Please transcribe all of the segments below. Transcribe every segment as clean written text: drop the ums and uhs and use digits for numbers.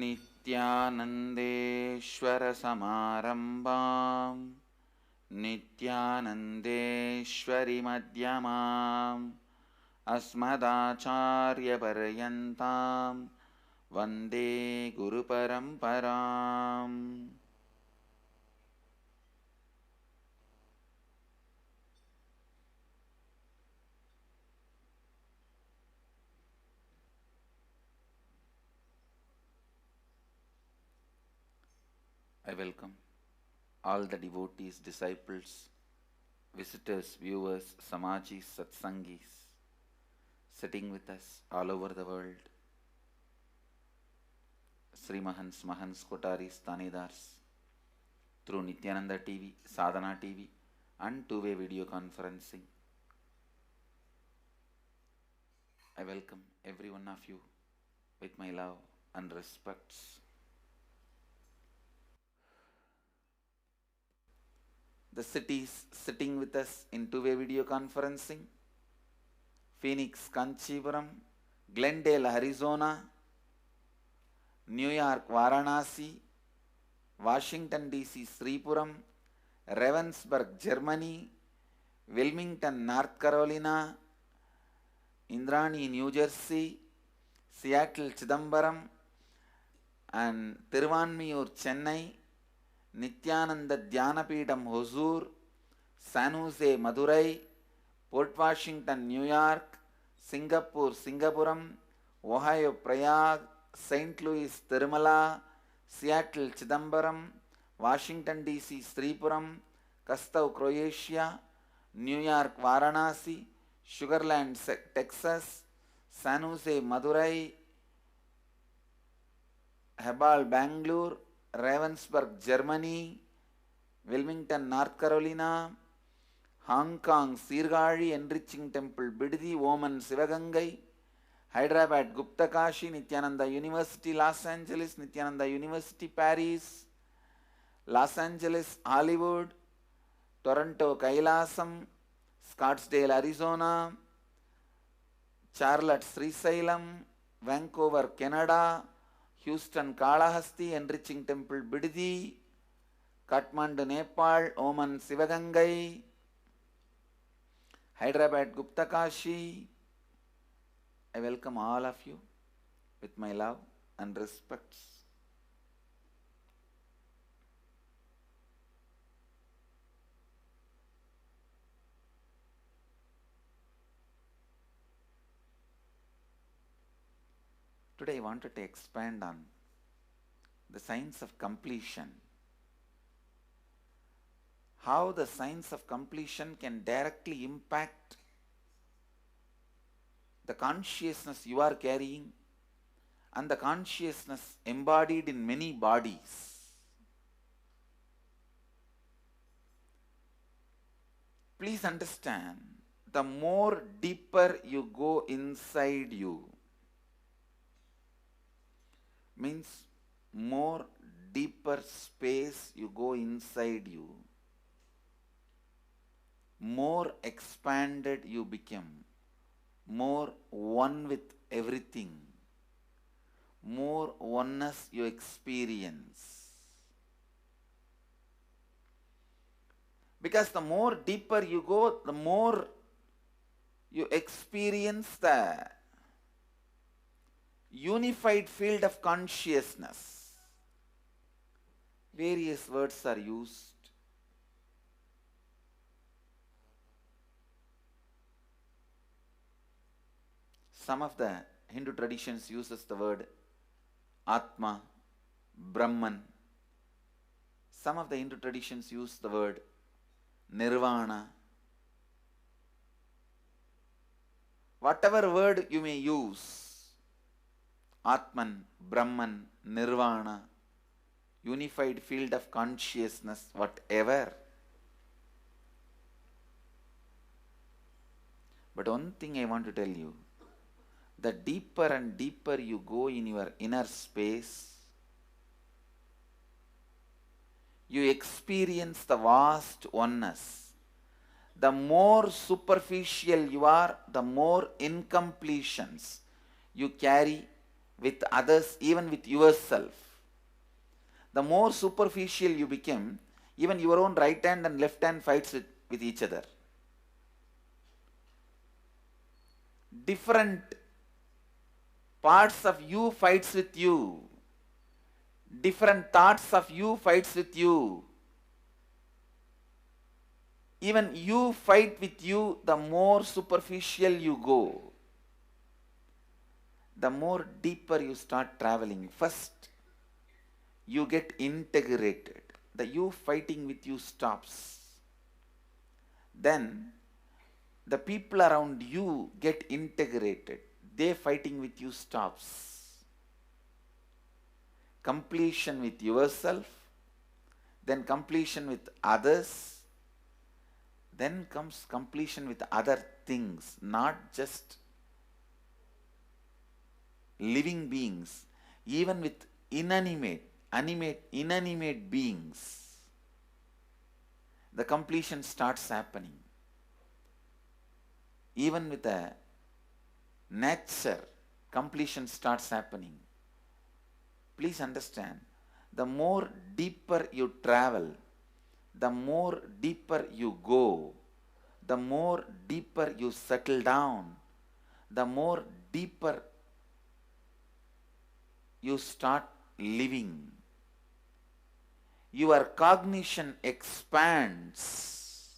नित्यानन्देश्वरसमारम्भां नित्यानन्देश्वरिमध्यमाम् अस्मदाचार्यपर्यन्तां वन्दे गुरुपरम्पराम्. I welcome all the devotees, disciples, visitors, viewers, Samajis, Satsangis, sitting with us all over the world. Sri Mahans, Mahans, Kotaris, Tanidars, through Nityananda TV, Sadhana TV, and two-way video conferencing. I welcome every one of you with my love and respects. The cities sitting with us in two-way video conferencing: Phoenix, Kanchipuram; Glendale, Arizona; New York, Varanasi; Washington DC, Sripuram; Ravensburg, Germany; Wilmington, North Carolina; Indrani, New Jersey; Seattle, Chidambaram; and Tiruvanmiyur, Chennai; Nityananda Dhyanapidam, Hosur; San Jose, Madurai; Port Washington, New York; Singapore, Singapuram; Ohio, Prayag; St. Louis, Tirumala; Seattle, Chidambaram; Washington DC, Sripuram; Kastau, Croatia; New York, Varanasi; Sugarland, Texas; San Jose, Madurai; Hebal, Bangalore; Ravensburg, Germany; Wilmington, North Carolina; Hong Kong, Sirgali Enriching Temple, Biddi, Oman, Sivagangai; Hyderabad, Guptakashi; Nityananda University, Los Angeles; Nityananda University, Paris; Los Angeles, Hollywood; Toronto, Kailasam; Scottsdale, Arizona; Charlotte, Srisailam; Vancouver, Canada; Houston, Kalahasti Enriching Temple, Biddi; Kathmandu, Nepal; Oman, Sivagangai; Hyderabad, Guptakashi. I welcome all of you with my love and respects. Today I wanted to expand on the science of completion. How the science of completion can directly impact the consciousness you are carrying and the consciousness embodied in many bodies. Please understand, the more deeper you go inside you, means more deeper space you go inside you, more expanded you become, more one with everything, more oneness you experience. Because the more deeper you go, the more you experience the unified field of consciousness. Various words are used. Some of the Hindu traditions uses the word Atma, Brahman. Some of the Hindu traditions use the word Nirvana. Whatever word you may use, Atman, Brahman, Nirvana, unified field of consciousness, whatever. But one thing I want to tell you, the deeper and deeper you go in your inner space, you experience the vast oneness. The more superficial you are, the more incompletions you carry with others, even with yourself. The more superficial you become, even your own right hand and left hand fights with each other. Different parts of you fights with you. Different thoughts of you fights with you. Even you fight with you, the more superficial you go, the more deeper you start traveling. First, you get integrated. The you fighting with you stops. Then, the people around you get integrated. They fighting with you stops. Completion with yourself, then completion with others, then comes completion with other things, not just living beings, even with inanimate beings. The completion starts happening. Even with a nature, completion starts happening. Please understand, the more deeper you travel, the more deeper you go, the more deeper you settle down, the more deeper you start living. Your cognition expands.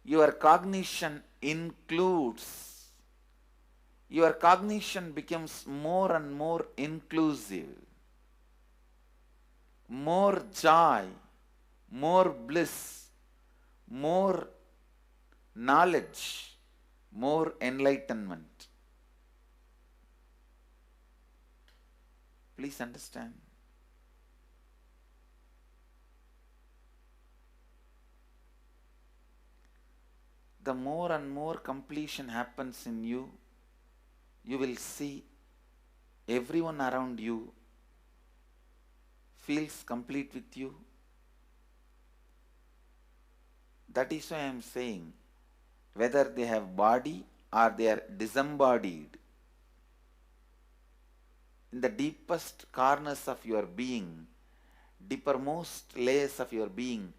Your cognition includes. Your cognition becomes more and more inclusive. More joy, more bliss, more knowledge, more enlightenment. Please understand. The more and more completion happens in you, you will see everyone around you feels complete with you. That is why I am saying, whether they have body or they are disembodied, in the deepest corners of your being, deepermost layers of your being,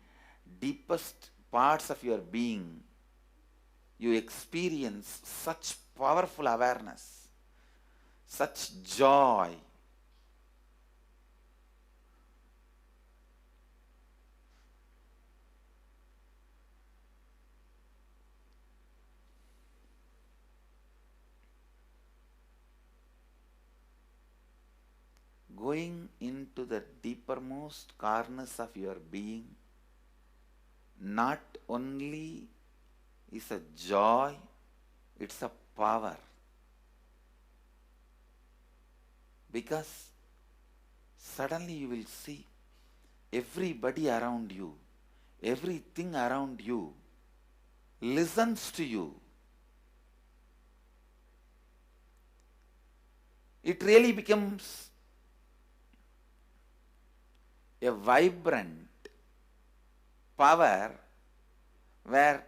deepest parts of your being, you experience such powerful awareness, such joy. Going into the deepermost corners of your being not only is a joy, it's a power. Because suddenly you will see everybody around you, everything around you listens to you. It really becomes a vibrant power where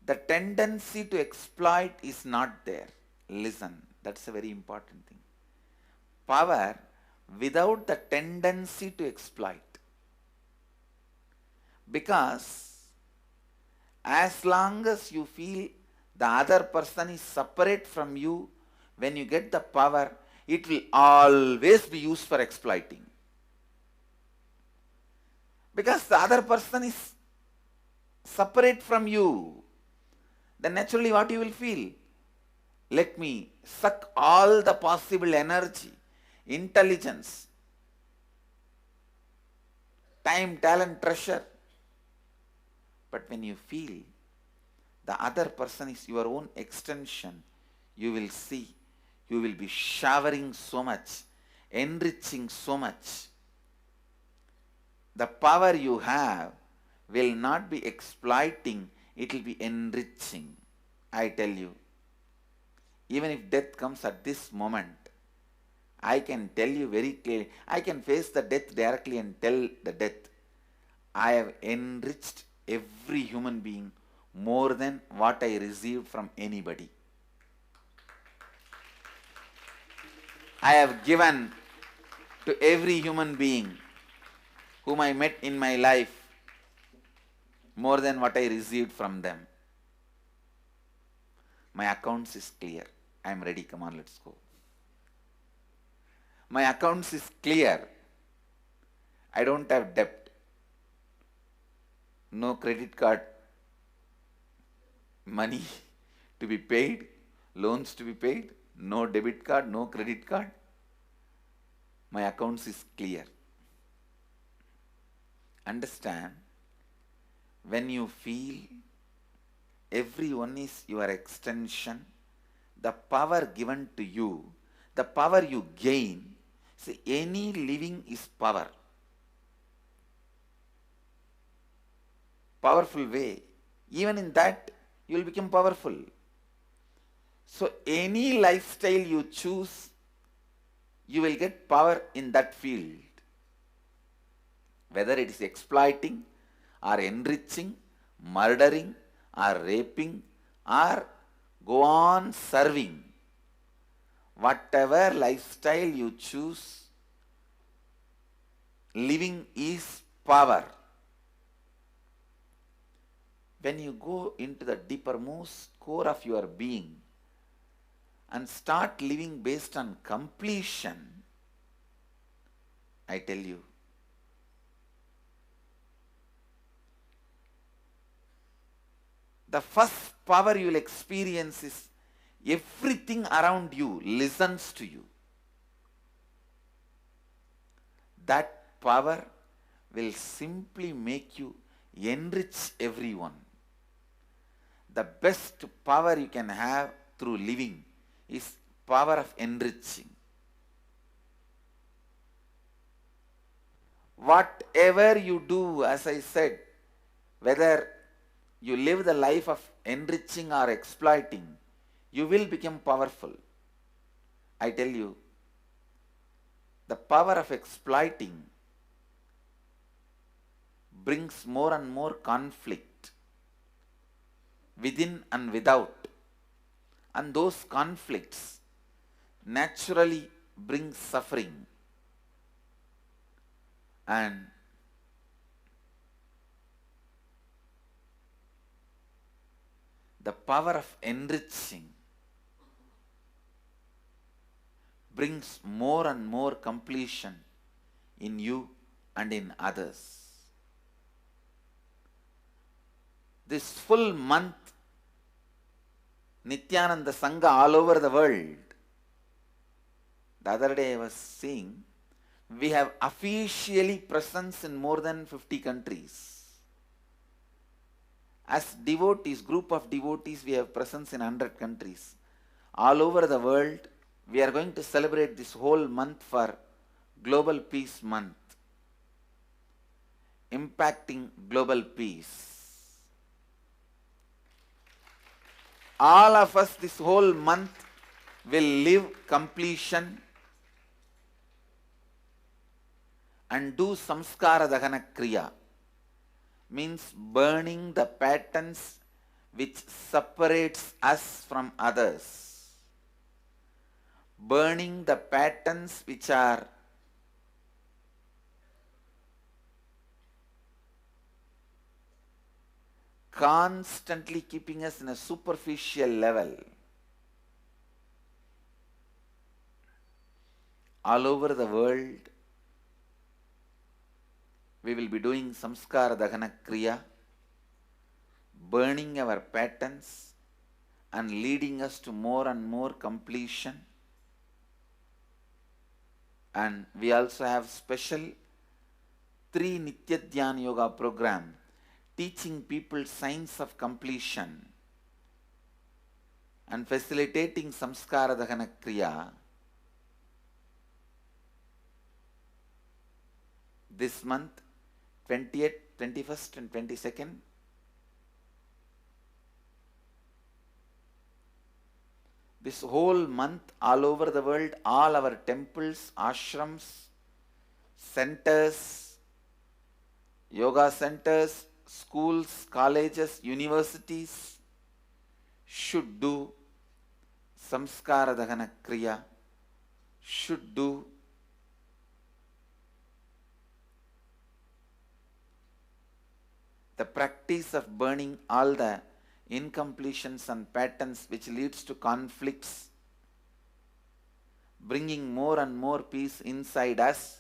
the tendency to exploit is not there. Listen, that's a very important thing. Power without the tendency to exploit. Because as long as you feel the other person is separate from you, when you get the power, it will always be used for exploiting. Because the other person is separate from you, then naturally what you will feel? Let me suck all the possible energy, intelligence, time, talent, treasure. But when you feel the other person is your own extension, you will see, you will be showering so much, enriching so much. The power you have will not be exploiting, it will be enriching. I tell you, even if death comes at this moment, I can tell you very clearly, I can face the death directly and tell the death, I have enriched every human being more than what I received from anybody. I have given to every human being whom I met in my life more than what I received from them. My accounts is clear. I am ready. Come on, let's go. My accounts is clear. I don't have debt. No credit card money to be paid, loans to be paid, no debit card, no credit card. My accounts is clear. Understand, when you feel everyone is your extension, the power given to you, the power you gain, see, any living is power. Powerful way. Even in that, you will become powerful. So any lifestyle you choose, you will get power in that field. Whether it is exploiting or enriching, murdering or raping or go on serving. Whatever lifestyle you choose, living is power. When you go into the deepermost core of your being and start living based on completion, I tell you, the first power you will experience is everything around you listens to you. That power will simply make you enrich everyone. The best power you can have through living is power of enriching. Whatever you do, as I said, whether you live the life of enriching or exploiting, you will become powerful. I tell you, the power of exploiting brings more and more conflict within and without. And those conflicts naturally bring suffering. And the power of enriching brings more and more completion in you and in others. This full month, Nityananda Sangha all over the world. The other day I was seeing, we have officially presence in more than 50 countries. As devotees, group of devotees, we have presence in 100 countries. All over the world, we are going to celebrate this whole month for Global Peace Month, impacting global peace. All of us this whole month will live completion and do samskara dahana kriya, means burning the patterns which separates us from others, burning the patterns which are constantly keeping us in a superficial level. All over the world, we will be doing samskara dahana kriya, burning our patterns and leading us to more and more completion. And we also have special 3 Nitya Dhyana Yoga program teaching people science of completion and facilitating samskara dahana kriya. This month, 20th, 21st and 22nd, this whole month all over the world, all our temples, ashrams, centers, yoga centers, schools, colleges, universities should do samskara dahana kriya, should do the practice of burning all the incompletions and patterns which leads to conflicts, bringing more and more peace inside us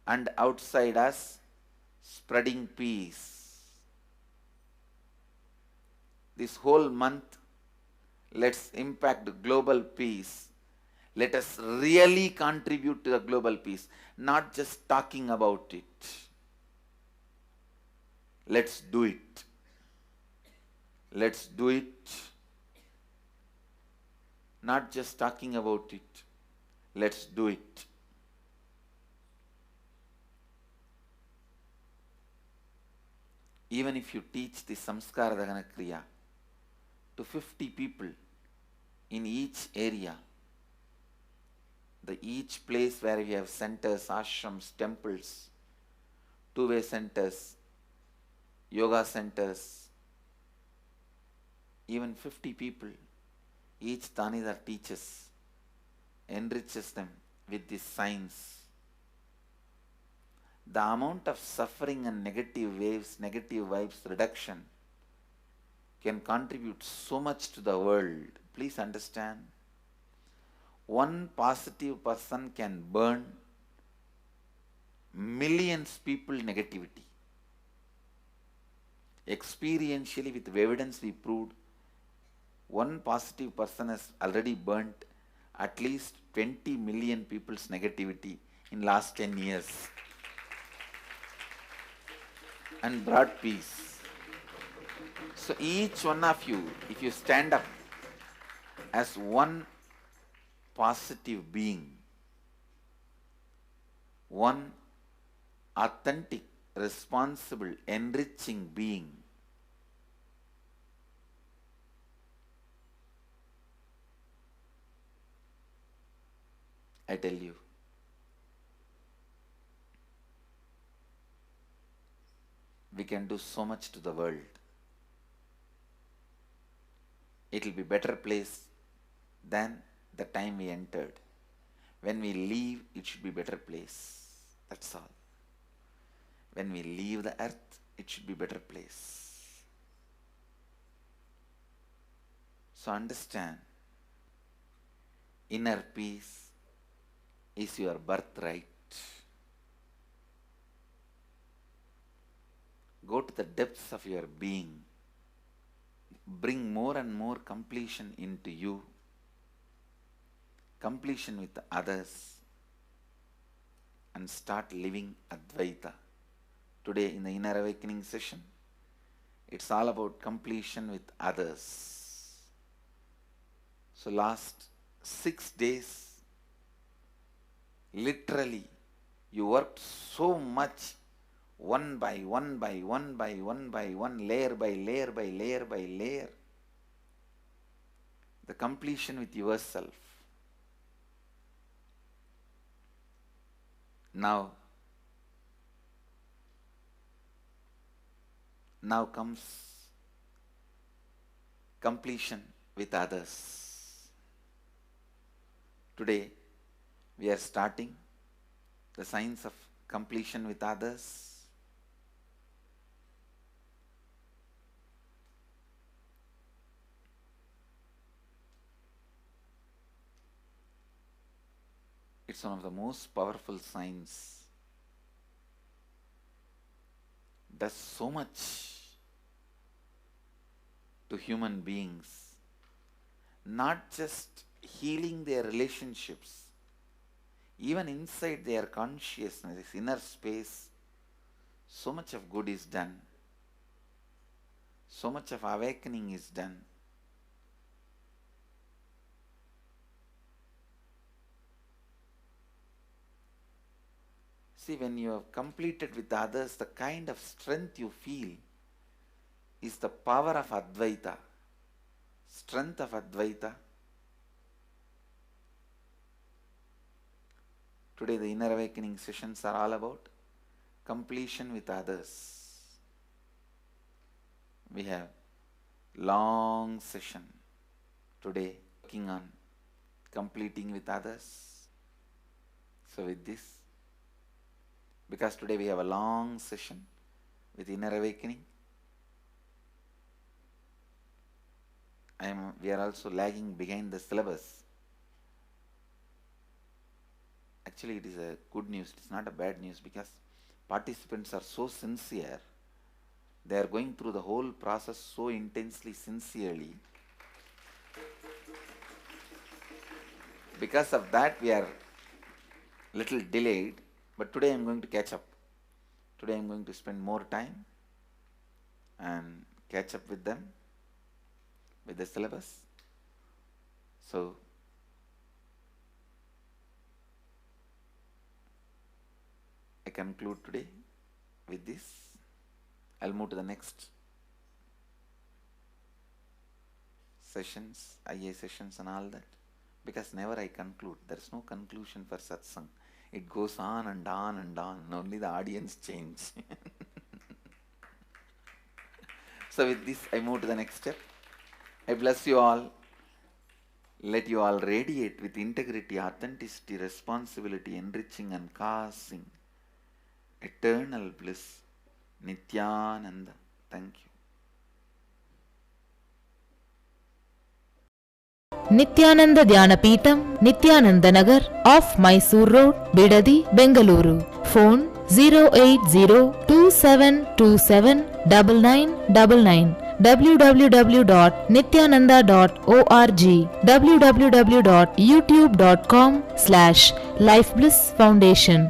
and outside us, spreading peace. This whole month, let's impact global peace. Let us really contribute to the global peace, not just talking about it. Let's do it. Let's do it. Not just talking about it. Let's do it. Even if you teach the Samskara Dahana Kriya to 50 people in each area, each place where we have centers, ashrams, temples, two-way centers, yoga centers, even 50 people, each Tanidar teaches, enriches them with this science. The amount of suffering and negative waves, negative vibes reduction can contribute so much to the world. Please understand. One positive person can burn millions people negativity. Experientially, with evidence we proved, one positive person has already burnt at least 20 million people's negativity in last 10 years and brought peace. So each one of you, if you stand up as one positive being, one authentic, responsible, enriching being, I tell you, we can do so much to the world. It will be a better place than the time we entered. When we leave, it should be a better place. That's all. When we leave the earth, it should be a better place. So understand, inner peace is your birthright. Go to the depths of your being. Bring more and more completion into you. Completion with others. And start living Advaita. Today in the Inner Awakening session, it's all about completion with others. So last 6 days, literally, you worked so much, one by one by one by one by one, layer by layer by layer by layer. The completion with yourself. Now comes completion with others. Today, we are starting the science of completion with others. It's one of the most powerful science. Does so much to human beings, not just healing their relationships, even inside their consciousness, this inner space, so much of good is done. So much of awakening is done. See, when you have completed with others, the kind of strength you feel is the power of Advaita, strength of Advaita. Today the Inner Awakening sessions are all about completion with others. We have long session today working on completing with others. So with this, because today we have a long session with inner awakening, we are also lagging behind the syllabus. Actually, it is a good news, it's not a bad news, because participants are so sincere. They are going through the whole process so intensely, sincerely. Because of that, we are little delayed, but today I am going to catch up. Today I am going to spend more time and catch up with them, with the syllabus. So, I conclude today with this. I'll move to the next sessions, IA sessions and all that, because never I conclude. There is no conclusion for satsang. It goes on and on and on, and only the audience change. So with this, I move to the next step. I bless you all. Let you all radiate with integrity, authenticity, responsibility, enriching and causing eternal bliss. Nityananda. Thank you. Nityananda Dhyanapitham, Nityananda Nagar, off Mysore Road, Bidadi, Bengaluru. Phone 08027279999. www.nityananda.org. www.youtube.com/Life Bliss Foundation.